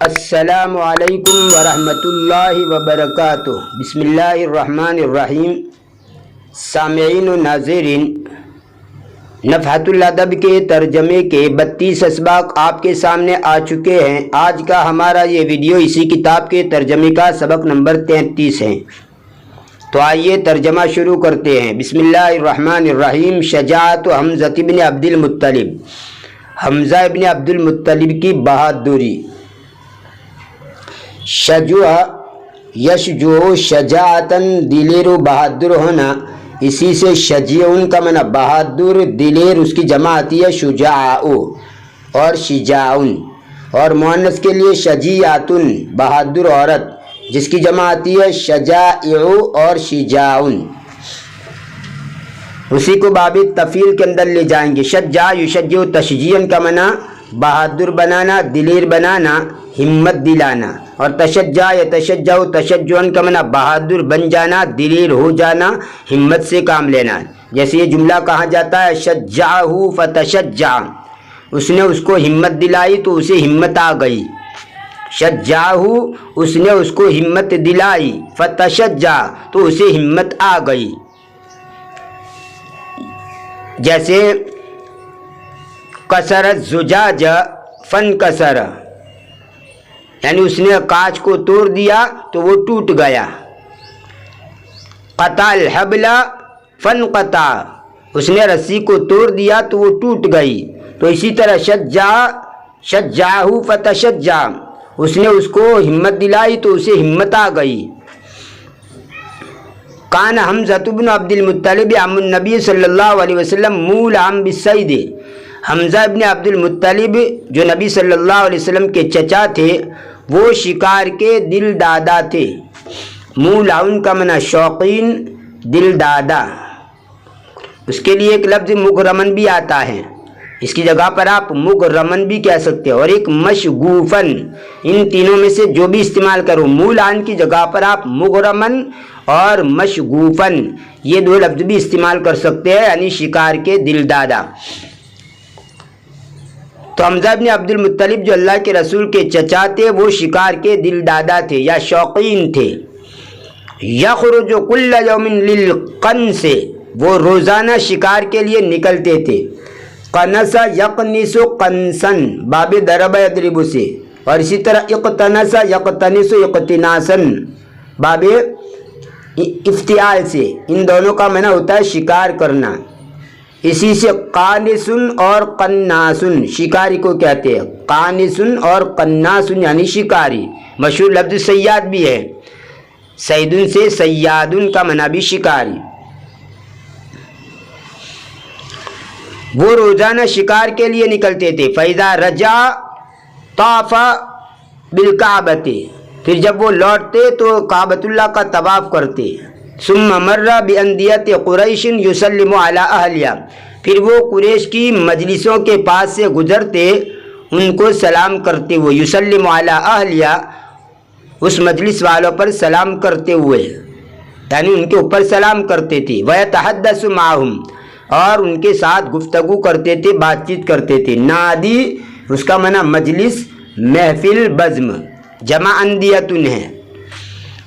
السلام علیکم ورحمۃ اللہ وبرکاتہ۔ بسم اللہ الرحمن الرحیم۔ سامعین و ناظرین، نفحۃ الادب کے ترجمے کے 32 اسباق آپ کے سامنے آ چکے ہیں۔ آج کا ہمارا یہ ویڈیو اسی کتاب کے ترجمے کا سبق نمبر 33 ہے۔ تو آئیے ترجمہ شروع کرتے ہیں۔ بسم اللہ الرحمن الرحیم۔ شجاعت حمزہ بن عبد المطلب، حمزہ ابن عبد المطلب کی بہادری۔ شجوع یشجع شجاعتاً، دلیر و بہادر ہونا، اسی سے شجیعن کا معنی بہادر، دلیر اس کی جمع آتی ہے شجاع اور شجاعن، اور مؤنث کے لیے شجیعتن بہادر عورت جس کی جمع آتی ہے شجائع اور شجاعن۔ اسی کو باب تفعیل کے اندر لے جائیں گے۔ شجاع یشجع تشجیعاً کا معنی بہادر بنانا، دلیر بنانا، ہمت دلانا، اور تشجع یتشجع تشجعاً کا معنی بہادر بن جانا، دلیر ہو جانا، ہمت سے کام لینا۔ جیسے یہ جملہ کہا جاتا ہے شجعہ فتشجع، اس نے اس کو ہمت دلائی تو اسے ہمت آ گئی۔ شجعہ اس نے اس کو ہمت دلائی، فتشجع تو اسے ہمت آ گئی۔ جیسے کسر الزجاج فانکسر، یعنی اس نے کانچ کو توڑ دیا تو وہ ٹوٹ گیا۔ قطع الحبل فانقطع، اس نے رسی کو توڑ دیا تو وہ ٹوٹ گئی۔ تو اسی طرح شجعہ فتشجع، اس نے اس کو ہمت دلائی تو اسے ہمت آ گئی۔ کان حمزہ بن عبد المطلب عم النبی صلی اللہ علیہ وسلم مولعا بالصید، حمزہ ابن عبد المطلب جو نبی صلی اللہ علیہ وسلم کے چچا تھے وہ شکار کے دل دادا تھے۔ مولعن کا معنی شوقین، دل دادا۔ اس کے لیے ایک لفظ مغرمن بھی آتا ہے، اس کی جگہ پر آپ مغرمن بھی کہہ سکتے ہو، اور ایک مشغوفن، ان تینوں میں سے جو بھی استعمال کرو۔ مولعن کی جگہ پر آپ مغرمن اور مشغوفن یہ دو لفظ بھی استعمال کر سکتے ہیں، یعنی شکار کے دل دادا۔ تو حمزہ بن عبد المطلب جو اللہ کے رسول کے چچا تھے وہ شکار کے دل دادا تھے یا شوقین تھے۔ یخرج کل یوم للقنص، وہ روزانہ شکار کے لیے نکلتے تھے۔ قنص یقنص قنصن، باب ضرب یضرب سے، اور اسی طرح اقتنص یقتنص اقتناصا، باب افتعال سے، ان دونوں کا معنی ہوتا ہے شکار کرنا۔ اسی سے قانصن اور قناصن، شکاری کو کہتے ہیں قانصن اور قناصن یعنی شکاری۔ مشہور لفظ صیاد بھی ہے، صیدن سے صیادن کا معنی بھی شکاری۔ وہ روزانہ شکار کے لیے نکلتے تھے۔ فَإِذَا رَجَعَ طَافَ بِالْكَعْبَةِ، پھر جب وہ لوٹتے تو کعبۃ اللہ کا طواف کرتے۔ ثم مر بأندیة قریش یسلم علی اہلیہ، پھر وہ قریش کی مجلسوں کے پاس سے گزرتے ان کو سلام کرتے ہوئے، یسلم علی اہلیہ اس مجلس والوں پر سلام کرتے ہوئے، یعنی ان کے اوپر سلام کرتے تھے۔ ویتحدث معہم، اور ان کے ساتھ گفتگو کرتے تھے، بات چیت کرتے تھے۔ نادی اس کا معنی مجلس، محفل، بزم، جمع اندیتن ہے۔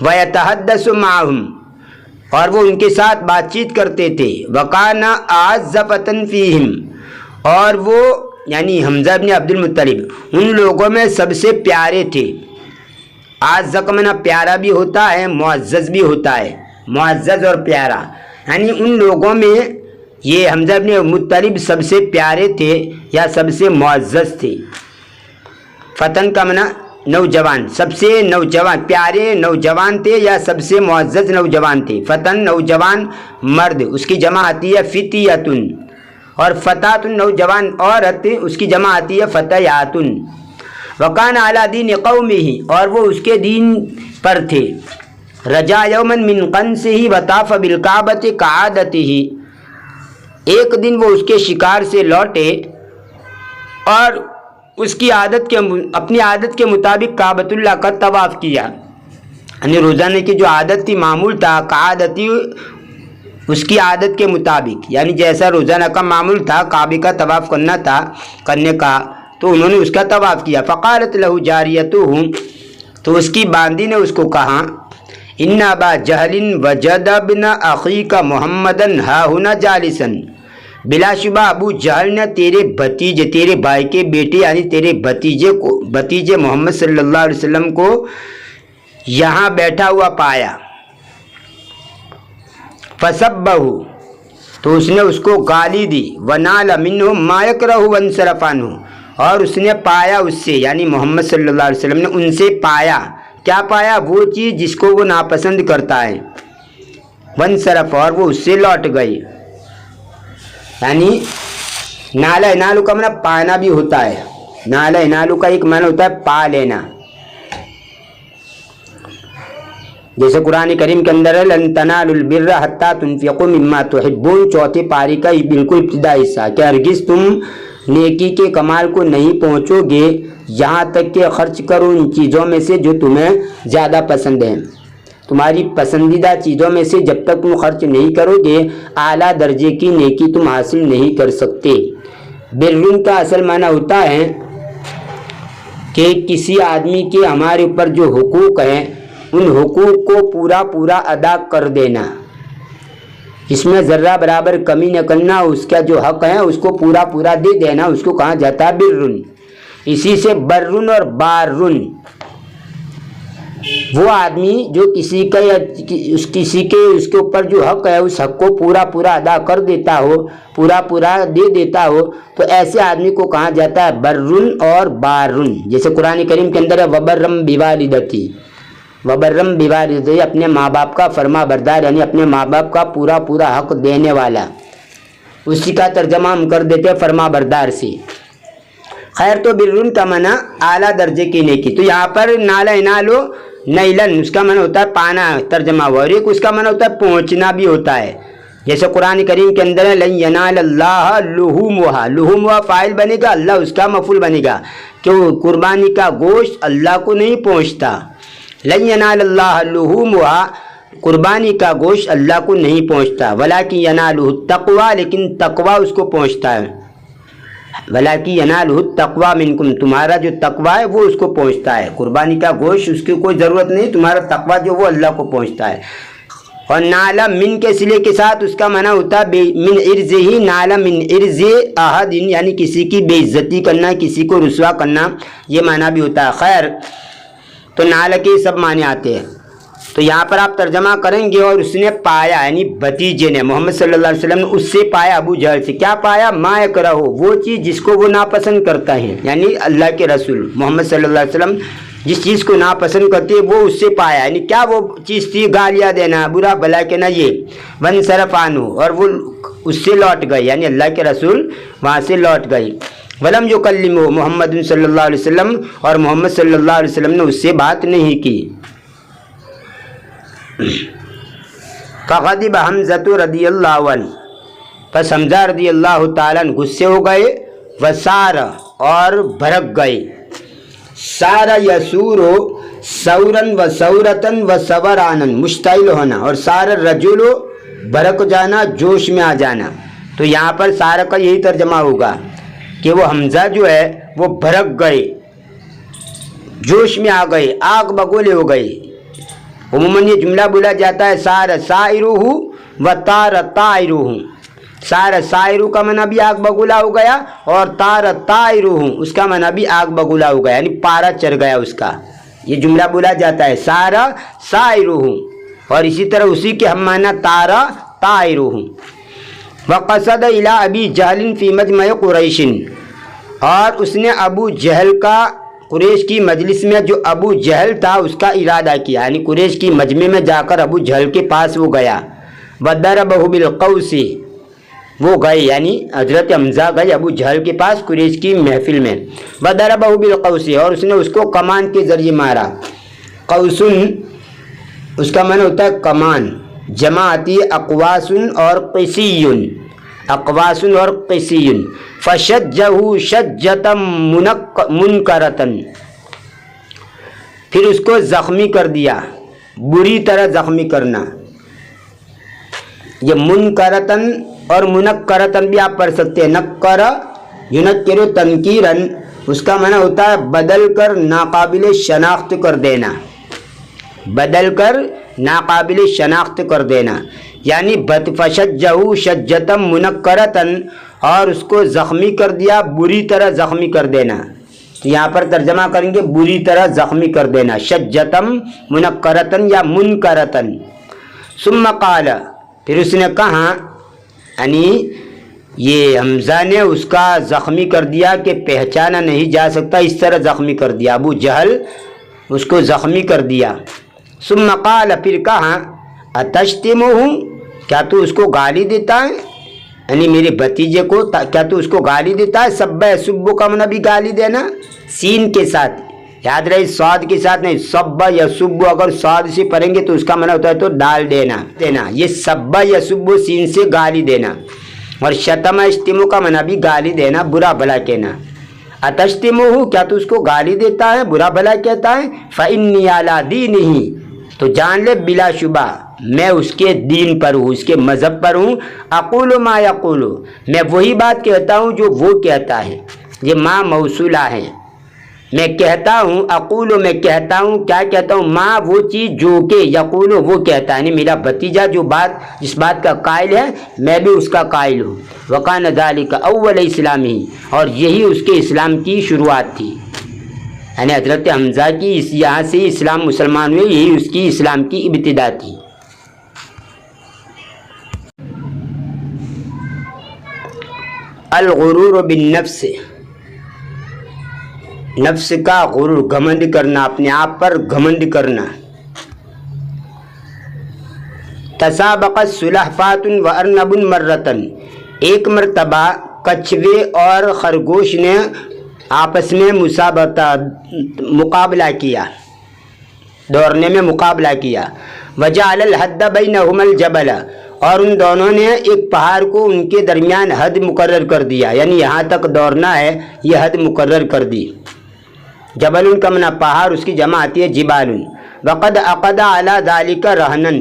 ویتحدث معہم، اور وہ ان کے ساتھ بات چیت کرتے تھے۔ وکان اعز فتى فیہم، اور وہ یعنی حمزہ بن عبد المطلب ان لوگوں میں سب سے پیارے تھے۔ اعز کا معنی پیارا بھی ہوتا ہے، معزز بھی ہوتا ہے، معزز اور پیارا، یعنی ان لوگوں میں یہ حمزہ بن مطلب سب سے پیارے تھے یا سب سے معزز تھے۔ فتن کا معنی نوجوان، سب سے نوجوان، پیارے نوجوان تھے یا سب سے معزز نوجوان تھے۔ فتن نوجوان مرد، اس کی جمع آتی ہے فتیتن، اور فتاتن نوجوان عورت، اس کی جمع آتی ہے فتیاتن۔ وکان علی دین قومہ، اور وہ اس کے دین پر تھے۔ رجا یوما من قنصہ وطاف بالکعبۃ کعادتہ، ایک دن وہ اس کے شکار سے لوٹے اور اس کی اپنی عادت کے مطابق کعبۃ اللہ کا طواف کیا، یعنی روزانہ کی جو عادت تھی، معمول تھا، کعادتی اس کی عادت کے مطابق، یعنی جیسا روزانہ کا معمول تھا کعبے کا طواف کرنے کا، تو انہوں نے اس کا طواف کیا. فقالت له جاریتہ، تو اس کی باندی نے اس کو کہا ان ابا جہل وجد ابن اخیک محمدا ہا ہنا جالسا، بلا شبہ ابو جہل نے تیرے بھتیجے، تیرے بھائی کے بیٹے یعنی تیرے بھتیجے محمد صلی اللہ علیہ وسلم کو یہاں بیٹھا ہوا پایا. فسبہ، تو اس نے اس کو گالی دی. ونال منہ ما یکرہ وانصرف عنہ، اور اس نے پایا اس سے یعنی محمد صلی اللہ علیہ وسلم نے ان سے پایا. کیا پایا؟ وہ چیز جس کو وہ ناپسند کرتا ہے. وانصرف، اور وہ اس سے لوٹ گئی. یعنی نالا انالو کا معنی پانا بھی ہوتا ہے. نالا انالو کا ایک معنی ہوتا ہے پا لینا. جیسے قرآن کریم کے اندر ہے لن تنالوا البر حتی تنفقوا مما تحبون، چوتھے پاری کا بالکل ابتدائی حصہ، کہ ہرگز تم نیکی کے کمال کو نہیں پہنچو گے یہاں تک کہ خرچ کرو ان چیزوں میں سے جو تمہیں زیادہ پسند ہیں. تمہاری پسندیدہ چیزوں میں سے جب تک تم خرچ نہیں کرو گے اعلیٰ درجے کی نیکی تم حاصل نہیں کر سکتے. برن کا اصل معنی ہوتا ہے کہ کسی آدمی کے ہمارے اوپر جو حقوق ہیں ان حقوق کو پورا ادا کر دینا، اس میں ذرہ برابر کمی نہ کرنا، اس کا جو حق ہے اس کو پورا دے دینا، اس کو کہا جاتا ہے برن. اسی سے برن اور بارن، وہ آدمی جو کسی کا یا اس کے اوپر جو حق ہے اس حق کو پورا ادا کر دیتا ہو، پورا دے دیتا ہو، تو ایسے آدمی کو کہا جاتا ہے برن اور بارن. جیسے قرآن کریم کے اندر ہے وبرم بوالدتی، وبرم بوالدتی، اپنے ماں باپ کا فرما بردار یعنی اپنے ماں باپ کا پورا حق دینے والا. اسی کا ترجمہ ہم کر دیتے ہیں فرما بردار سے. خیر، تو برن کا معنی اعلیٰ درجے کی نیکی. تو یہاں پر نالا انالو نیلن اس کا معنی ہوتا ہے پانا ترجمہ ہوا، اور ایک اس کا معنی ہوتا ہے پہنچنا بھی ہوتا ہے. جیسے قرآن کریم کے اندر ہے لن ینال اللہ لحومہا، لحومہا فاعل بنے گا، اللہ اس کا مفعول بنے گا کہ قربانی کا گوشت اللہ کو نہیں پہنچتا. لن ینال اللہ لحومہا، قربانی کا گوشت اللہ کو نہیں پہنچتا. ولیکن ینالہ التقوی، لیکن تقوی اس کو پہنچتا ہے. ولیکن ینالہ التقوی منکم، تمہارا جو تقوی ہے وہ اس کو پہنچتا ہے. قربانی کا گوشت اس کی کوئی ضرورت نہیں، تمہارا تقوی جو وہ اللہ کو پہنچتا ہے. اور نالا من کے صلے کے ساتھ اس کا معنی ہوتا ہے من عرض ہی، نالا من عرض احد یعنی کسی کی بے عزتی کرنا، کسی کو رسوا کرنا، یہ معنی بھی ہوتا ہے. خیر، تو نالا کے سب معنی آتے ہیں. تو یہاں پر آپ ترجمہ کریں گے اور اس نے پایا یعنی بھتیجے نے محمد صلی اللہ علیہ وسلم نے اس سے پایا ابو جہل سے. کیا پایا؟ ما یکرہ، وہ چیز جس کو وہ ناپسند کرتا ہے یعنی اللہ کے رسول محمد صلی اللہ علیہ وسلم جس چیز کو ناپسند کرتے ہیں وہ اس سے پایا. یعنی کیا وہ چیز تھی؟ گالیاں دینا، برا بھلا کہنا، یہ. وانصرف عنہ، اور وہ اس سے لوٹ گئی یعنی اللہ کے رسول وہاں سے لوٹ گئی. ولم یکلمہ محمد صلی اللہ علیہ وسلم، اور محمد صلی اللہ علیہ وسلم نے اس سے بات نہیں کی. فغضب حمزہ رضی اللہ عنہ، پس حمزہ رضی اللہ تعالیٰ عنہ غصے ہو گئے. وسار، اور بھڑک گئے. سارا یسور سورن و سورتن و سورانن، مشتعل ہونا، اور سارا رجل بھڑک جانا، جوش میں آ جانا. تو یہاں پر سارا کا یہی ترجمہ ہوگا کہ وہ حمزہ جو ہے وہ بھڑک گئے، جوش میں آ گئے، آگ بگولے ہو گئے. عموماً یہ جملہ بولا جاتا ہے سار سائرہ و تار طائرہ. سار سائرہ کا معنی بھی آگ بگولا ہو گیا، اور تار طائرہ اس کا معنی بھی آگ بگولا ہو گیا یعنی پارا چڑھ گیا اس کا. یہ جملہ بولا جاتا ہے سار سائرہ، اور اسی طرح اسی کے ہم معنی تار طائرہ. وقصد الی ابی جہل فی مجمع قریش، اور اس نے ابو جہل کا قریش کی مجلس میں جو ابو جہل تھا اس کا ارادہ کیا یعنی قریش کی مجمع میں جا کر ابو جہل کے پاس وہ گیا. وضربہ بالقوس، وہ گئے یعنی حضرت حمزہ گئے ابو جہل کے پاس قریش کی محفل میں. وضربہ بالقوس، اور اس نے اس کو کمان کے ذریعے مارا. قوسن اس کا معنی ہوتا ہے کمان، جمع آتی ہے اقواسن اور قسیون، اقواسن اور قسیون. فشجہ شجۃ منکرۃ، پھر اس کو زخمی کر دیا، بری طرح زخمی کرنا. یہ منکرتن اور منکرتن بھی آپ پڑھ سکتے ہیں. نکر ینکر تنکیرن اس کا معنی ہوتا ہے بدل کر ناقابل شناخت کر دینا، بدل کر ناقابل شناخت کر دینا، یعنی فشجہو شجتم منکرتن، اور اس کو زخمی کر دیا، بری طرح زخمی کر دینا. تو یہاں پر ترجمہ کریں گے بری طرح زخمی کر دینا، شجتم منکرتن یا منکرتن. ثم قال، پھر اس نے کہا، یعنی یہ حمزہ نے اس کا زخمی کر دیا کہ پہچانا نہیں جا سکتا، اس طرح زخمی کر دیا، ابو جہل اس کو زخمی کر دیا. ثم قال، پھر کہا، اتشتمہ، کیا تو اس کو گالی دیتا ہے، یعنی میرے بھتیجے کو کیا تو اس کو گالی دیتا ہے. سب یسب کا معنی بھی گالی دینا، سین کے ساتھ، یاد رہے صاد کے ساتھ نہیں. سب یسب اگر صاد سے پڑھیں گے تو اس کا معنی ہوتا ہے تو ڈال دینا. یہ سب یسب سین سے گالی دینا. اور شتم اشتم کا معنی بھی گالی دینا، برا بھلا کہنا. اتشتمہ، کیا تو اس کو گالی دیتا ہے، برا بھلا کہتا ہے. فإنی علی دینہ، تو جان لے بلا شبہ میں اس کے دین پر ہوں، اس کے مذہب پر ہوں. اقول ما یقول، میں وہی بات کہتا ہوں جو وہ کہتا ہے. یہ ما موصولہ ہے، میں کہتا ہوں، اقول میں کہتا ہوں، کیا کہتا ہوں، ما وہ چیز جو کہ یقول وہ کہتا ہے، یعنی میرا بھتیجا جو بات جس بات کا قائل ہے میں بھی اس کا قائل ہوں. وکان ذلک اول اسلامی، اور یہی اس کے اسلام کی شروعات تھی، یعنی حضرت حمزہ کی یہاں سے اسلام مسلمان ہوئے، یہی اس کی اسلام کی ابتدا تھی. الغرور بالنفس، نفس کا غرور، گھمنڈ کرنا، اپنے آپ پر گھمنڈ کرنا. تسابقت سلحفات و ارنب مرتن، ایک مرتبہ کچھوے اور خرگوش نے آپس میں مقابلہ کیا، دوڑنے میں مقابلہ کیا. وجعل الحد بینہما الجبل، اور ان دونوں نے ایک پہاڑ کو ان کے درمیان حد مقرر کر دیا، یعنی یہاں تک دوڑنا ہے یہ حد مقرر کر دی. جبل کا معنی پہاڑ، اس کی جمع آتی ہے جبال. وقد عقد علی ذلک رہنن،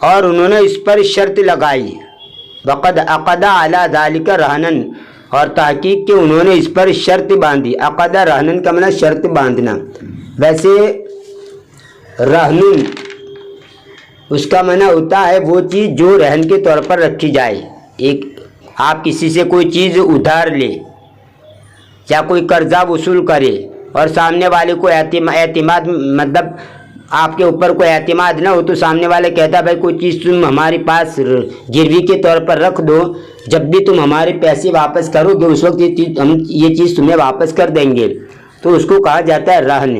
اور انہوں نے اس پر شرط لگائی. وقد عقد علی ذلک رہنن، اور تحقیق کہ انہوں نے اس پر شرط باندھی. عقد رہنن کا معنی شرط باندھنا. ویسے رہنن اس کا معنی ہوتا ہے وہ چیز جو رہن کے طور پر رکھی جائے. ایک آپ کسی سے کوئی چیز ادھار لے یا کوئی قرضہ وصول کرے اور سامنے والے کو اعتماد، مطلب آپ کے اوپر کوئی اعتماد نہ ہو، تو سامنے والے کہتا ہے بھائی کوئی چیز تم ہمارے پاس گروی کے طور پر رکھ دو، جب بھی تم ہمارے پیسے واپس کرو گے اس وقت ہم یہ چیز تمہیں واپس کر دیں گے. تو اس کو کہا جاتا ہے رہن.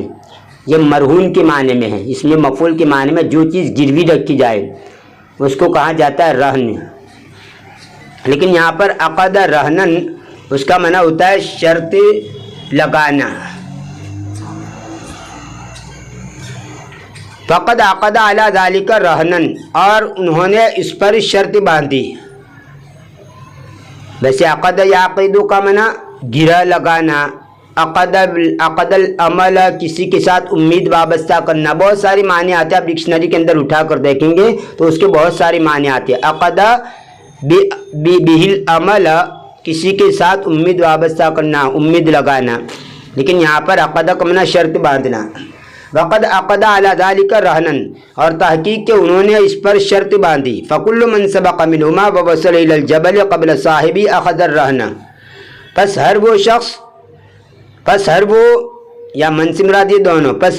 یہ مرہون کے معنی میں ہے، اس میں مفعول کے معنی میں جو چیز گروی رکھی جائے اس کو کہا جاتا ہے رہن. لیکن یہاں پر عقد رہنن اس کا معنی ہوتا ہے شرط لگانا. فقد عقد علی ذلک رہنن، اور انہوں نے اس پر شرط باندھی. ویسے عقد یعقد کا معنی گرہ لگانا. عقد العمل کسی کے ساتھ امید وابستہ کرنا. بہت ساری معنی آتے ہیں، آپ ڈکشنری کے اندر اٹھا کر دیکھیں گے تو اس کے بہت ساری معنی آتے ہیں. عقد بہ العمل کسی کے ساتھ امید وابستہ کرنا، امید لگانا. لیکن یہاں پر عقد کا معنی شرط باندھنا. وقد عقد علی ذلک رہنن، اور تحقیق کہ انہوں نے اس پر شرط باندھی. فکل من سبق منہما ووصل الی الجبل قبل صاحبی اخذ الرہن، پس ہر وہ یا منصب مرادی دونوں، پس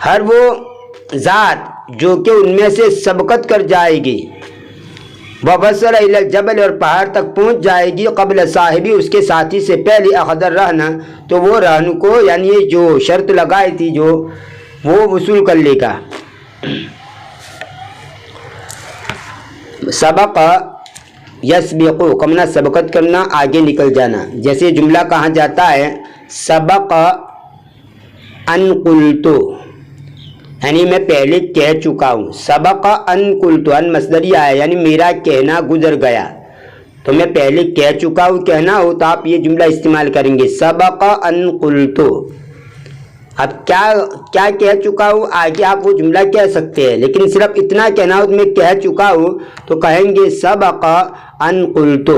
ہر وہ ذات جو کہ ان میں سے سبقت کر جائے گی، ووصل الی الجبل، اور پہاڑ تک پہنچ جائے گی، قبل صاحبی اس کے ساتھی سے پہلے، اخذ الرہن، تو وہ رہن کو یعنی جو شرط لگائی تھی جو وہ وصول کر لے گا. سبق یسبقو کمنا سبقت کرنا، آگے نکل جانا. جیسے جملہ کہا جاتا ہے سبق ان قلتو، یعنی میں پہلے کہہ چکا ہوں. سبق ان قلتو، ان مصدری آیا یعنی میرا کہنا گزر گیا، تو میں پہلے کہہ چکا ہوں کہنا ہو تو آپ یہ جملہ استعمال کریں گے سبق ان قلتو. اب کیا کہہ چکا ہوں، آگے آپ وہ جملہ کہہ سکتے ہیں، لیکن صرف اتنا کہنا ہو تو میں کہہ چکا ہوں تو کہیں گے سبق ان قلتو.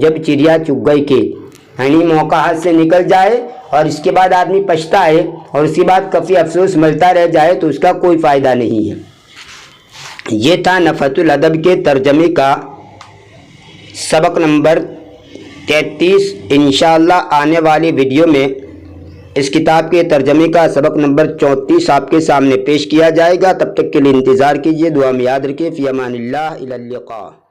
جب چڑیا چگ گئی کہ یعنی موقع ہاتھ سے نکل جائے اور اس کے بعد آدمی پچھتائے اور اس کے بعد کافی افسوس ملتا رہ جائے تو اس کا کوئی فائدہ نہیں ہے۔ یہ تھا نفحۃ الادب کے ترجمے کا سبق نمبر 33۔ انشاءاللہ آنے والی ویڈیو میں اس کتاب کے ترجمے کا سبق نمبر 34 آپ کے سامنے پیش کیا جائے گا۔ تب تک کے لیے انتظار کیجیے، دعا میں یاد رکھیے۔ فی امان اللہ، الی اللقاء۔